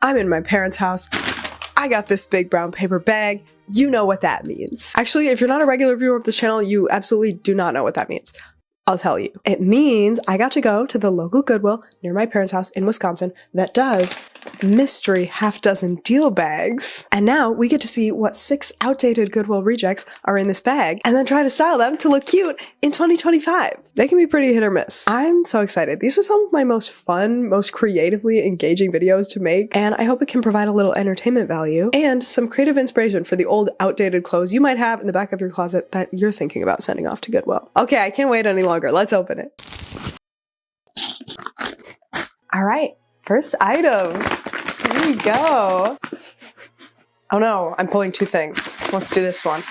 I'm in my parents' house. I got this big brown paper bag. You know what that means. Actually, if you're not a regular viewer of this channel, you absolutely do not know what that means. I'll tell you. It means I got to go to the local Goodwill near my parents' house in Wisconsin that does mystery half-dozen deal bags. And now we get to see what 6 outdated Goodwill rejects are in this bag and then try to style them to look cute in 2025. They can be pretty hit or miss. I'm so excited. These are some of my most fun, most creatively engaging videos to make, and I hope it can provide a little entertainment value and some creative inspiration for the old outdated clothes you might have in the back of your closet that you're thinking about sending off to Goodwill. Okay, I can't wait any longer. Let's open it. All right, first item. Here we go. Oh no, I'm pulling 2 things. Let's do this one.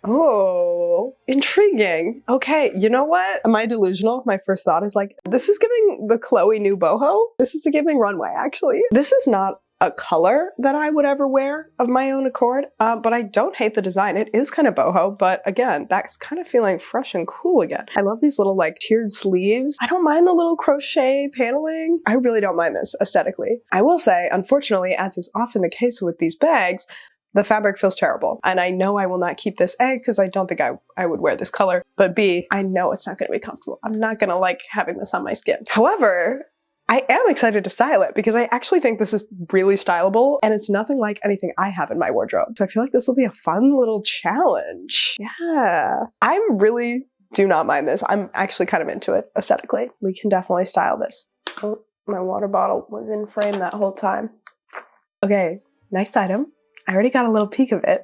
Oh, intriguing. Okay, you know what? Am I delusional if my first thought is like, this is giving the Chloe new boho? This is the giving runway, actually. This is not a color that I would ever wear of my own accord, but I don't hate the design. It is kind of boho, but again, that's kind of feeling fresh and cool again. I love these little like tiered sleeves. I don't mind the little crochet paneling. I really don't mind this aesthetically. I will say, unfortunately, as is often the case with these bags, the fabric feels terrible. And I know I will not keep this A because I don't think I would wear this color, but B, I know it's not going to be comfortable. I'm not going to like having this on my skin. However, I am excited to style it because I actually think this is really stylable and it's nothing like anything I have in my wardrobe. So I feel like this will be a fun little challenge. Yeah. I really do not mind this. I'm actually kind of into it aesthetically. We can definitely style this. Oh, my water bottle was in frame that whole time. Okay, next item. I already got a little peek of it.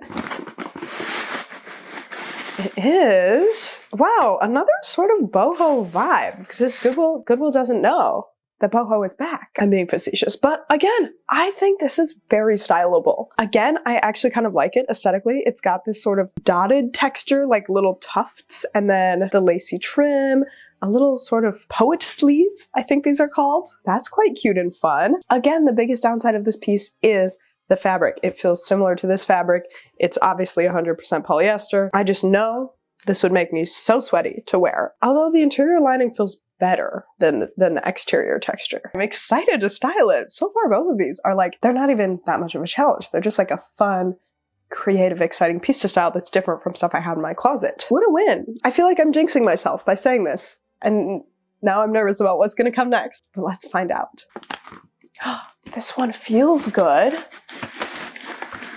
It is, wow, another sort of boho vibe because this Goodwill doesn't know that boho is back. I'm being facetious, but again, I think this is very stylable. Again, I actually kind of like it aesthetically. It's got this sort of dotted texture, like little tufts, and then the lacy trim, a little sort of poet sleeve, I think these are called. That's quite cute and fun. Again, the biggest downside of this piece is the fabric. It feels similar to this fabric. It's obviously 100% polyester. I just know this would make me so sweaty to wear. Although the interior lining feels better than the exterior texture. I'm excited to style it. So far, both of these are like, they're not even that much of a challenge. They're just like a fun, creative, exciting piece to style that's different from stuff I have in my closet. What a win. I feel like I'm jinxing myself by saying this. And now I'm nervous about what's gonna come next. But let's find out. This one feels good.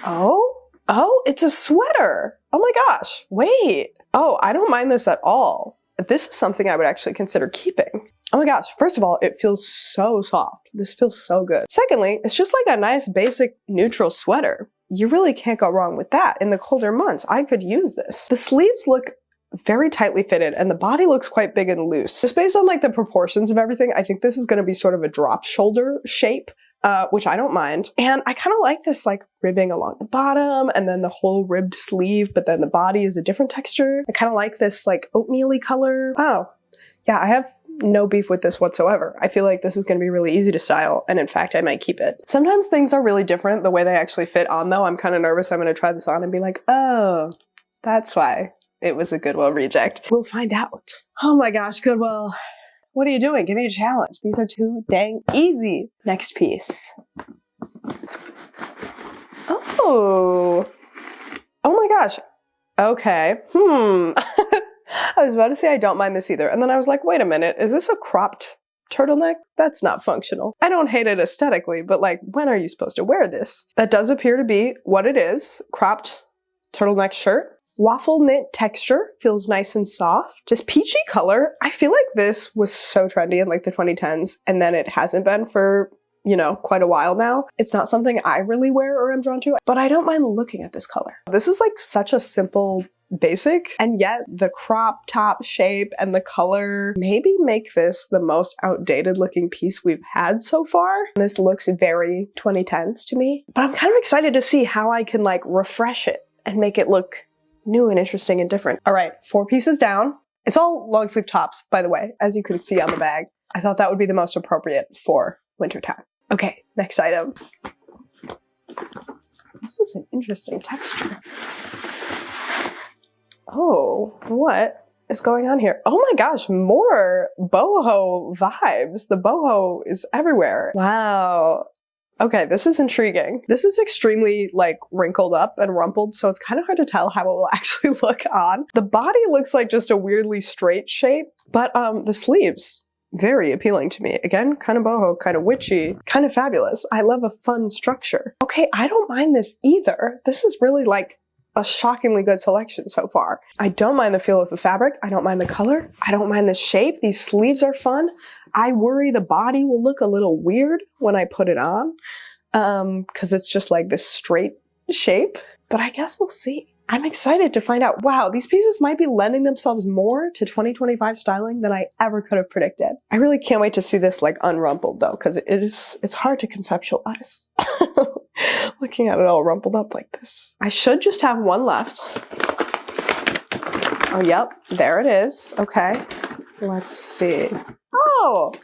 Oh, it's a sweater. Oh my gosh, wait. Oh, I don't mind this at all. This is something I would actually consider keeping. Oh my gosh, first of all, it feels so soft. This feels so good. Secondly, it's just like a nice basic neutral sweater. You really can't go wrong with that. In the colder months, I could use this. The sleeves look very tightly fitted and the body looks quite big and loose. Just based on like the proportions of everything, I think this is gonna be sort of a drop shoulder shape, which I don't mind. And I kind of like this like ribbing along the bottom and then the whole ribbed sleeve, but then the body is a different texture. I kind of like this like oatmeal-y color. Wow. Yeah, I have no beef with this whatsoever. I feel like this is going to be really easy to style, and in fact, I might keep it. Sometimes things are really different the way they actually fit on, though. I'm kind of nervous I'm going to try this on and be like, oh, that's why it was a Goodwill reject. We'll find out. Oh my gosh, Goodwill. What are you doing? Give me a challenge. These are too dang easy. Next piece. Oh my gosh. Okay. I was about to say I don't mind this either. And then I was like, wait a minute, is this a cropped turtleneck? That's not functional. I don't hate it aesthetically, but like, when are you supposed to wear this? That does appear to be what it is. Cropped turtleneck shirt. Waffle knit texture, feels nice and soft. This peachy color, I feel like this was so trendy in like the 2010s, and then it hasn't been for, you know, quite a while now. It's not something I really wear or am drawn to, but I don't mind looking at this color. This is like such a simple basic, and yet the crop top shape and the color maybe make this the most outdated looking piece we've had so far. This looks very 2010s to me, but I'm kind of excited to see how I can like refresh it and make it look new and interesting and different. All right, 4 pieces down. It's all long sleeve tops, by the way, as you can see on the bag. I thought that would be the most appropriate for wintertime. Okay, next item. This is an interesting texture. Oh, what is going on here? Oh my gosh, more boho vibes. The boho is everywhere. Wow. Okay, this is intriguing. This is extremely like wrinkled up and rumpled, so it's kind of hard to tell how it will actually look on. The body looks like just a weirdly straight shape, but the sleeves, very appealing to me. Again, kind of boho, kind of witchy, kind of fabulous. I love a fun structure. Okay, I don't mind this either. This is really like a shockingly good selection so far. I don't mind the feel of the fabric. I don't mind the color. I don't mind the shape. These sleeves are fun. I worry the body will look a little weird when I put it on because it's just like this straight shape, but I guess we'll see. I'm excited to find out. Wow, these pieces might be lending themselves more to 2025 styling than I ever could have predicted. I really can't wait to see this like unrumpled though, because it's hard to conceptualize. Looking at it all rumpled up like this. I should just have one left. Oh, yep, there it is. Okay, let's see. Oh,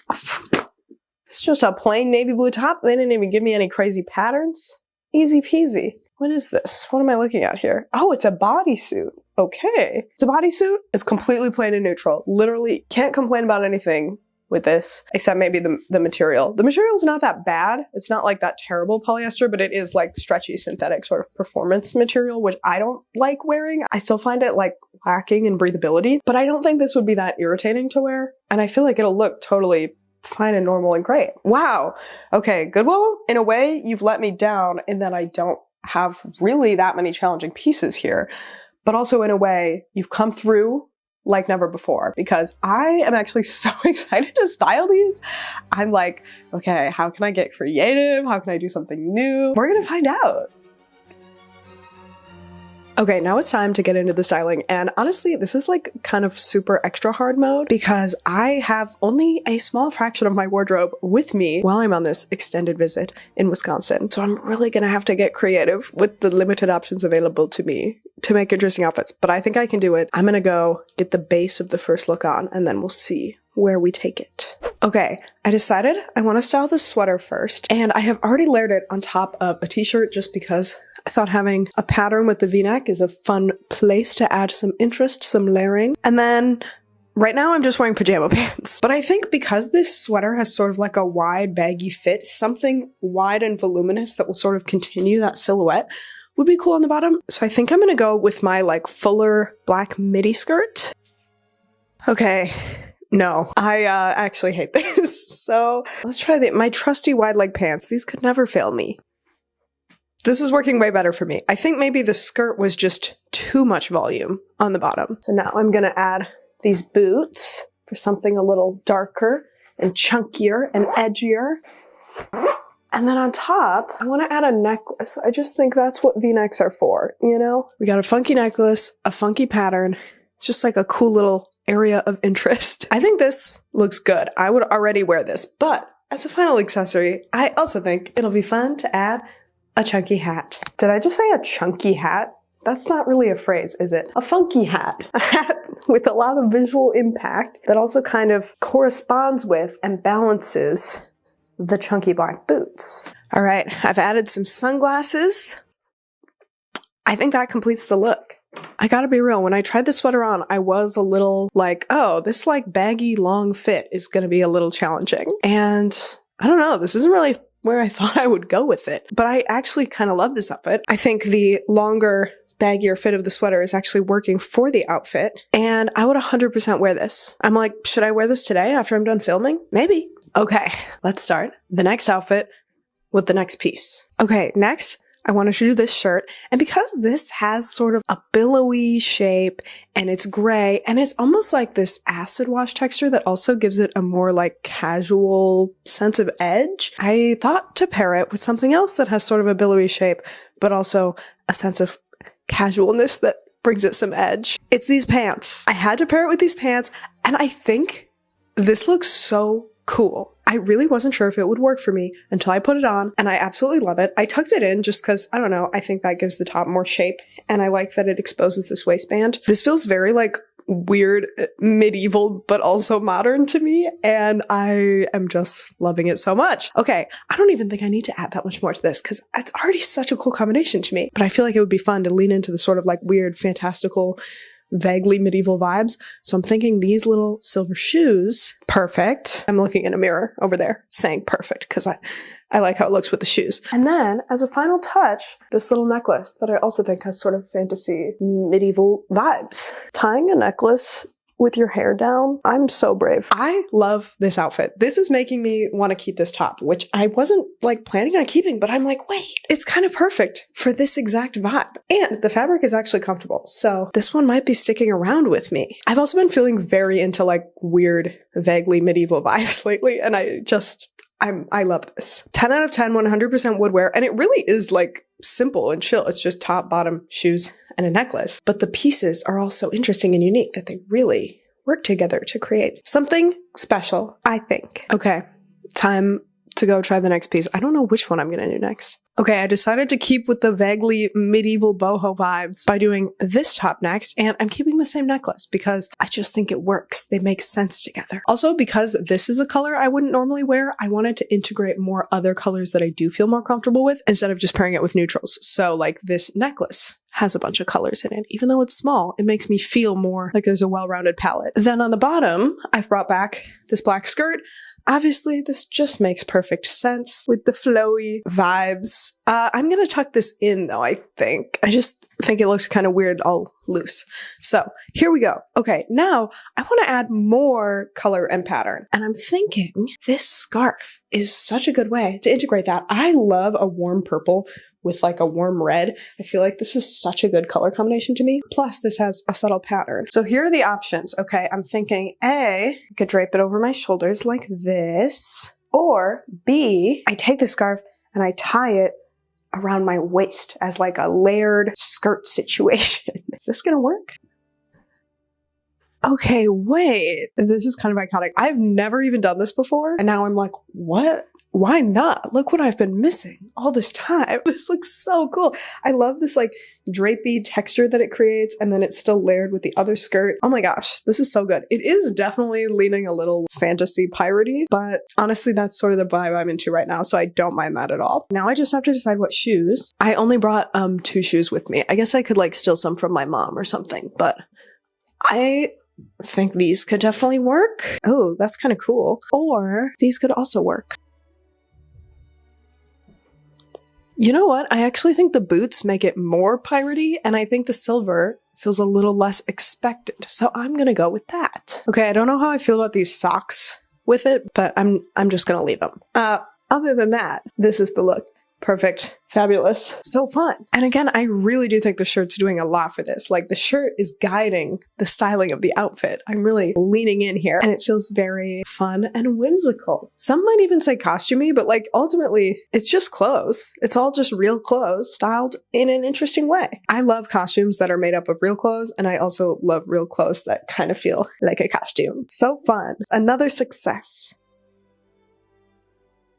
it's just a plain navy blue top. They didn't even give me any crazy patterns. Easy peasy. What is this? What am I looking at here? Oh, it's a bodysuit. Okay. It's a bodysuit. It's completely plain and neutral. Literally can't complain about anything with this, except maybe the material. The material is not that bad. It's not like that terrible polyester, but it is like stretchy synthetic sort of performance material, which I don't like wearing. I still find it like lacking in breathability, but I don't think this would be that irritating to wear. And I feel like it'll look totally fine and normal and great. Wow. Okay, Goodwill, in a way, you've let me down in that I don't have really that many challenging pieces here, but also in a way, you've come through like never before, because I am actually so excited to style these. I'm like, okay, how can I get creative? How can I do something new? We're gonna find out. Okay, now it's time to get into the styling, and honestly, this is like kind of super extra hard mode because I have only a small fraction of my wardrobe with me while I'm on this extended visit in Wisconsin. So I'm really gonna have to get creative with the limited options available to me to make interesting outfits, but I think I can do it. I'm gonna go get the base of the first look on, and then we'll see where we take it. Okay, I decided I want to style this sweater first, and I have already layered it on top of a t-shirt just because I thought having a pattern with the v-neck is a fun place to add some interest, some layering. And then right now I'm just wearing pajama pants. But I think because this sweater has sort of like a wide baggy fit, something wide and voluminous that will sort of continue that silhouette would be cool on the bottom. So I think I'm gonna go with my like fuller black midi skirt. Okay. No, I actually hate this. So let's try my trusty wide leg pants. These could never fail me. This is working way better for me. I think maybe the skirt was just too much volume on the bottom. So now I'm gonna add these boots for something a little darker and chunkier and edgier. And then on top, I want to add a necklace. I just think that's what v-necks are for, you know? We got a funky necklace, a funky pattern. It's just like a cool little area of interest. I think this looks good. I would already wear this, but as a final accessory, I also think it'll be fun to add a chunky hat. Did I just say a chunky hat? That's not really a phrase, is it? A funky hat. A hat with a lot of visual impact that also kind of corresponds with and balances the chunky black boots. All right, I've added some sunglasses. I think that completes the look. I gotta be real, when I tried this sweater on, I was a little like, oh, this like baggy long fit is gonna be a little challenging. And I don't know, this isn't really where I thought I would go with it. But I actually kind of love this outfit. I think the longer, baggier fit of the sweater is actually working for the outfit. And I would 100% wear this. I'm like, should I wear this today after I'm done filming? Maybe. Okay, let's start the next outfit with the next piece. Okay, next, I wanted to do this shirt. And because this has sort of a billowy shape and it's gray and it's almost like this acid wash texture that also gives it a more like casual sense of edge, I thought to pair it with something else that has sort of a billowy shape, but also a sense of casualness that brings it some edge. It's these pants. I had to pair it with these pants, and I think this looks so cool. I really wasn't sure if it would work for me until I put it on, and I absolutely love it. I tucked it in just because, I don't know, I think that gives the top more shape, and I like that it exposes this waistband. This feels very like weird, medieval, but also modern to me, and I am just loving it so much. Okay, I don't even think I need to add that much more to this because it's already such a cool combination to me, but I feel like it would be fun to lean into the sort of like weird, fantastical vaguely medieval vibes. So I'm thinking these little silver shoes, perfect. I'm looking in a mirror over there saying perfect because I like how it looks with the shoes. And then as a final touch, this little necklace that I also think has sort of fantasy medieval vibes. Tying a necklace with your hair down. I'm so brave. I love this outfit. This is making me want to keep this top, which I wasn't like planning on keeping, but I'm like, wait, it's kind of perfect for this exact vibe. And the fabric is actually comfortable. So this one might be sticking around with me. I've also been feeling very into like weird, vaguely medieval vibes lately. And I love this. 10 out of 10, 100% would wear. And it really is like simple and chill. It's just top, bottom, shoes, and a necklace. But the pieces are all so interesting and unique that they really work together to create something special, I think. Okay, time to go try the next piece. I don't know which one I'm going to do next. Okay, I decided to keep with the vaguely medieval boho vibes by doing this top next, and I'm keeping the same necklace because I just think it works. They make sense together. Also, because this is a color I wouldn't normally wear, I wanted to integrate more other colors that I do feel more comfortable with instead of just pairing it with neutrals. So like this necklace has a bunch of colors in it. Even though it's small, it makes me feel more like there's a well-rounded palette. Then on the bottom, I've brought back this black skirt. Obviously, this just makes perfect sense with the flowy vibes. I'm gonna tuck this in though, I think. I just think it looks kind of weird all loose. So here we go. Okay, now I want to add more color and pattern. And I'm thinking this scarf is such a good way to integrate that. I love a warm purple with like a warm red. I feel like this is such a good color combination to me. Plus this has a subtle pattern. So here are the options. Okay, I'm thinking A, I could drape it over my shoulders like this, or B, I take the scarf and I tie it around my waist as like a layered skirt situation. Is this gonna work? Okay, wait. This is kind of iconic. I've never even done this before. And now I'm like, what? Why not? Look what I've been missing all this time. This looks so cool. I love this like drapey texture that it creates, and then it's still layered with the other skirt. Oh my gosh, this is so good. It is definitely leaning a little fantasy piratey, but honestly, that's sort of the vibe I'm into right now, so I don't mind that at all. Now I just have to decide what shoes. I only brought 2 shoes with me. I guess I could like steal some from my mom or something, but I think these could definitely work. Oh, that's kind of cool. Or these could also work. You know what? I actually think the boots make it more piratey, and I think the silver feels a little less expected. So I'm gonna go with that. Okay, I don't know how I feel about these socks with it, but I'm just gonna leave them. Other than that, this is the look. Perfect. Fabulous. So fun. And again, I really do think the shirt's doing a lot for this. Like the shirt is guiding the styling of the outfit. I'm really leaning in here and it feels very fun and whimsical. Some might even say costumey, but like ultimately it's just clothes. It's all just real clothes styled in an interesting way. I love costumes that are made up of real clothes, and I also love real clothes that kind of feel like a costume. So fun. Another success.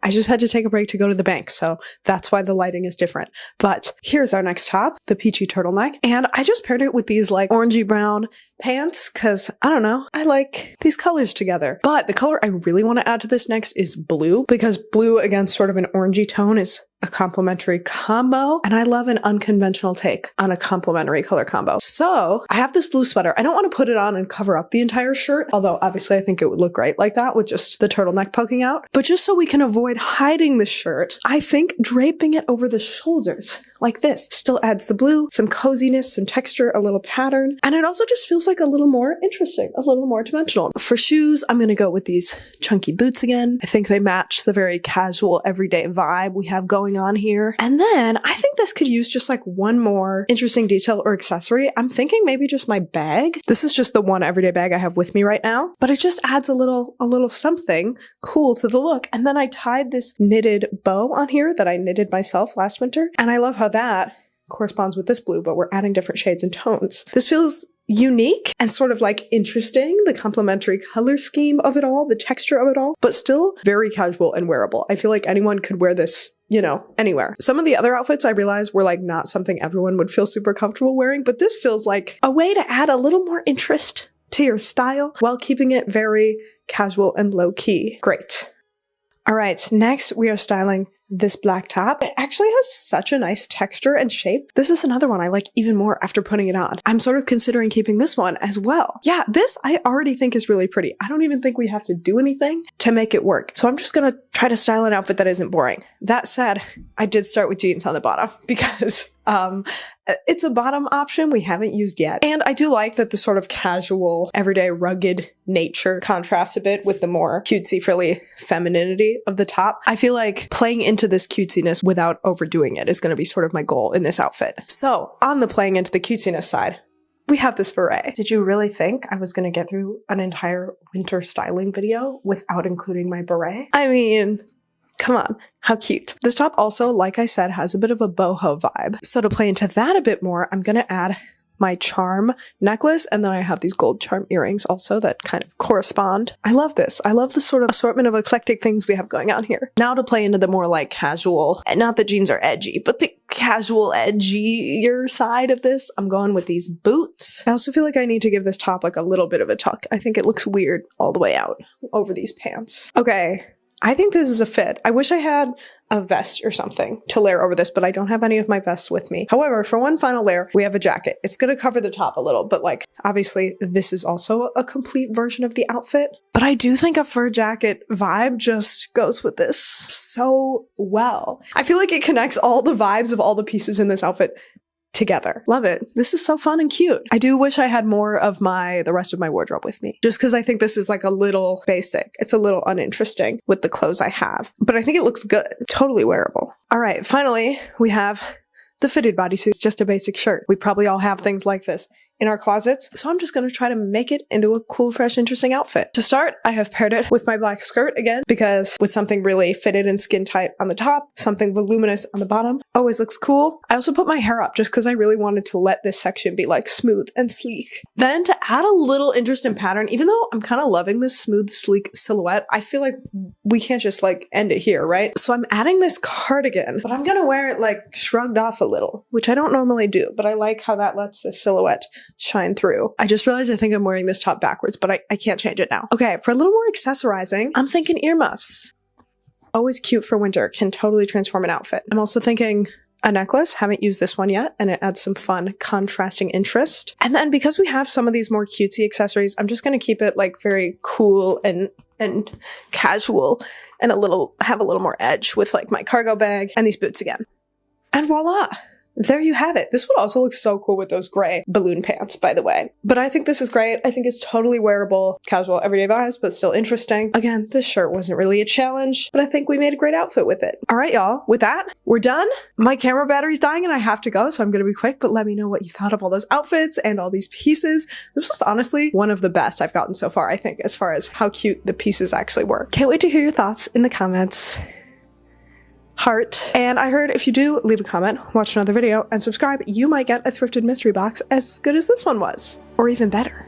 I just had to take a break to go to the bank, so that's why the lighting is different. But here's our next top, the peachy turtleneck. And I just paired it with these like orangey brown pants because, I don't know, I like these colors together. But the color I really want to add to this next is blue, because blue against sort of an orangey tone is a complementary combo, and I love an unconventional take on a complementary color combo. So I have this blue sweater. I don't want to put it on and cover up the entire shirt, although obviously I think it would look great like that with just the turtleneck poking out. But just so we can avoid hiding the shirt, I think draping it over the shoulders like this still adds the blue, some coziness, some texture, a little pattern, and it also just feels like a little more interesting, a little more dimensional. For shoes, I'm going to go with these chunky boots again. I think they match the very casual, everyday vibe we have going on here. And then I think this could use just like one more interesting detail or accessory. I'm thinking maybe just my bag. This is just the one everyday bag I have with me right now, but it just adds a little something cool to the look. And then I tied this knitted bow on here that I knitted myself last winter. And I love how that corresponds with this blue, but we're adding different shades and tones. This feels unique and sort of like interesting, the complementary color scheme of it all, the texture of it all, but still very casual and wearable. I feel like anyone could wear this, you know, anywhere. Some of the other outfits I realized were like not something everyone would feel super comfortable wearing, but this feels like a way to add a little more interest to your style while keeping it very casual and low key. Great. All right, next we are styling this black top. It actually has such a nice texture and shape. This is another one I like even more after putting it on. I'm sort of considering keeping this one as well. Yeah, this I already think is really pretty. I don't even think we have to do anything to make it work. So I'm just gonna try to style an outfit that isn't boring. That said, I did start with jeans on the bottom because it's a bottom option we haven't used yet. And I do like that the sort of casual, everyday, rugged nature contrasts a bit with the more cutesy, frilly femininity of the top. I feel like playing into this cutesiness without overdoing it is going to be sort of my goal in this outfit. So on the playing into the cutesiness side, we have this beret. Did you really think I was going to get through an entire winter styling video without including my beret? I mean, come on, how cute. This top also, like I said, has a bit of a boho vibe. So to play into that a bit more, I'm gonna add my charm necklace, and then I have these gold charm earrings also that kind of correspond. I love this. I love the sort of assortment of eclectic things we have going on here. Now to play into the more like casual, and not that jeans are edgy, but the casual edgier side of this, I'm going with these boots. I also feel like I need to give this top like a little bit of a tuck. I think it looks weird all the way out over these pants. Okay. I think this is a fit. I wish I had a vest or something to layer over this, but I don't have any of my vests with me. However, for one final layer, we have a jacket. It's going to cover the top a little, but like, obviously this is also a complete version of the outfit. But I do think a fur jacket vibe just goes with this so well. I feel like it connects all the vibes of all the pieces in this outfit together. Love it. This is so fun and cute. I do wish I had more of the rest of my wardrobe with me, just because I think this is like a little basic. It's a little uninteresting with the clothes I have, but I think it looks good. Totally wearable. All right, finally, we have the fitted bodysuit. It's just a basic shirt. We probably all have things like this in our closets, so I'm just going to try to make it into a cool, fresh, interesting outfit. To start, I have paired it with my black skirt again, because with something really fitted and skin tight on the top, something voluminous on the bottom, always looks cool. I also put my hair up just because I really wanted to let this section be like smooth and sleek. Then to add a little interest in pattern, even though I'm kind of loving this smooth, sleek silhouette, I feel like we can't just like end it here, right? So I'm adding this cardigan, but I'm going to wear it like shrugged off a little, which I don't normally do, but I like how that lets the silhouette shine through. I just realized I think I'm wearing this top backwards, but I can't change it now. Okay, for a little more accessorizing, I'm thinking earmuffs. Always cute for winter, can totally transform an outfit. I'm also thinking a necklace, haven't used this one yet, and it adds some fun contrasting interest. And then because we have some of these more cutesy accessories, I'm just going to keep it like very cool and casual and have a little more edge with like my cargo bag and these boots again. And voila! There you have it. This would also look so cool with those gray balloon pants, by the way. But I think this is great. I think it's totally wearable, casual, everyday vibes, but still interesting. Again, this shirt wasn't really a challenge, but I think we made a great outfit with it. All right, y'all. With that, we're done. My camera battery's dying and I have to go, so I'm going to be quick, but let me know what you thought of all those outfits and all these pieces. This was honestly one of the best I've gotten so far, I think, as far as how cute the pieces actually were. Can't wait to hear your thoughts in the comments. Heart. And I heard if you do leave a comment, watch another video, and subscribe, you might get a thrifted mystery box as good as this one was, or even better.